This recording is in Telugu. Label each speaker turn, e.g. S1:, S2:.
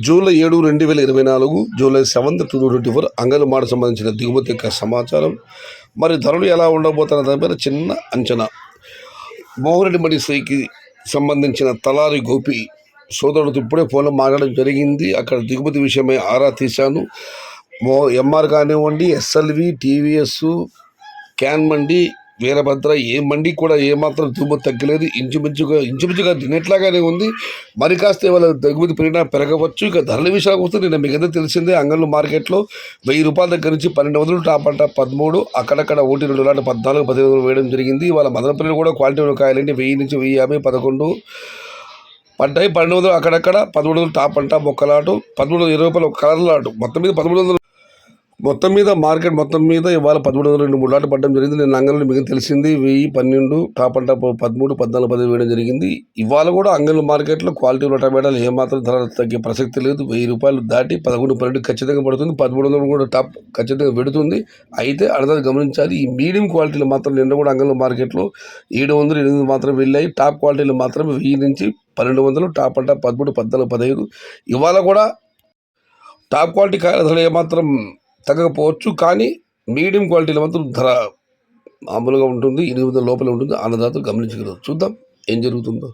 S1: జూలై 7, 2024, జూలై 7, 2024 అంగళ్ళు మాట సంబంధించిన దిగుమతి యొక్క సమాచారం. మరి ధరలు ఎలా ఉండబోతున్న దానిపైన చిన్న అంచనా. మోహరెడ్డి మడి శ్రీకి సంబంధించిన తలారి గోపి సోదరుడితో ఇప్పుడే ఫోన్లో మాట్లాడడం జరిగింది. అక్కడ దిగుమతి విషయమై ఆరా తీశాను. ఎంఆర్ కానివ్వండి, ఎస్ఎల్వి, టీవీఎస్, క్యాన్ మండి, వీరభద్ర, ఏ మండి కూడా ఏమాత్రం దిగుమతి తగ్గలేదు. ఇంచుమించుగా నిన్నట్లాగానే ఉంది. మరి కాస్త ఇవాళ దిగుమతి పెరిగినా పెరగవచ్చు. ఇక ధరల విషయానికి వస్తే నిన్న మీకు తెలిసిందే, అంగళ్ళు మార్కెట్లో ₹1000 దగ్గర నుంచి 1200, టాప్ అంట 13, అక్కడక్కడ 1, 2 లాంటి 14, 15 వేయడం జరిగింది. ఇవాళ మదనపల్లిలో కూడా క్వాలిటీ కాయలండి 1000 నుంచి 1050, 11 పడ్డాయి. 1200 అక్కడక్కడ, 1300 టాప్ అంట మొక్కలాటు, ₹1320 ఒక కలర్ లాటు. మొత్తం మీద మార్కెట్ మొత్తం మీద ఇవాళ 1302 లాట్లు పడడం జరిగింది. నేను అంగళ్ళు మీకు తెలిసింది 1000, 12, టాప్ అంట 13, 14, 15 వేయడం జరిగింది. ఇవాళ కూడా అంగళ్ళు మార్కెట్లో క్వాలిటీ ఉన్న టమాటాలు ఏమాత్రం ధర తగ్గే ప్రసక్తి లేదు. ₹1000 దాటి 11, 12 ఖచ్చితంగా పడుతుంది. 1300 కూడా టాప్ ఖచ్చితంగా పెడుతుంది. అయితే అర్థం గమనించాలి, ఈ మీడియం క్వాలిటీలు మాత్రం నిన్న కూడా అంగళ్ళు మార్కెట్లో 700, 800 మాత్రం వెళ్ళాయి. టాప్ క్వాలిటీలు మాత్రం 1000 నుంచి 1200, టాప్ అంట 13, 14, 15. ఇవాళ కూడా టాప్ క్వాలిటీ కాయల ధర ఏమాత్రం తగ్గకపోవచ్చు, కానీ మీడియం క్వాలిటీలో మాత్రం ధర మామూలుగా ఉంటుంది. 800 లోపల ఉంటుంది. అన్నదాతలు గమనించగలరు. చూద్దాం ఏం జరుగుతుందో.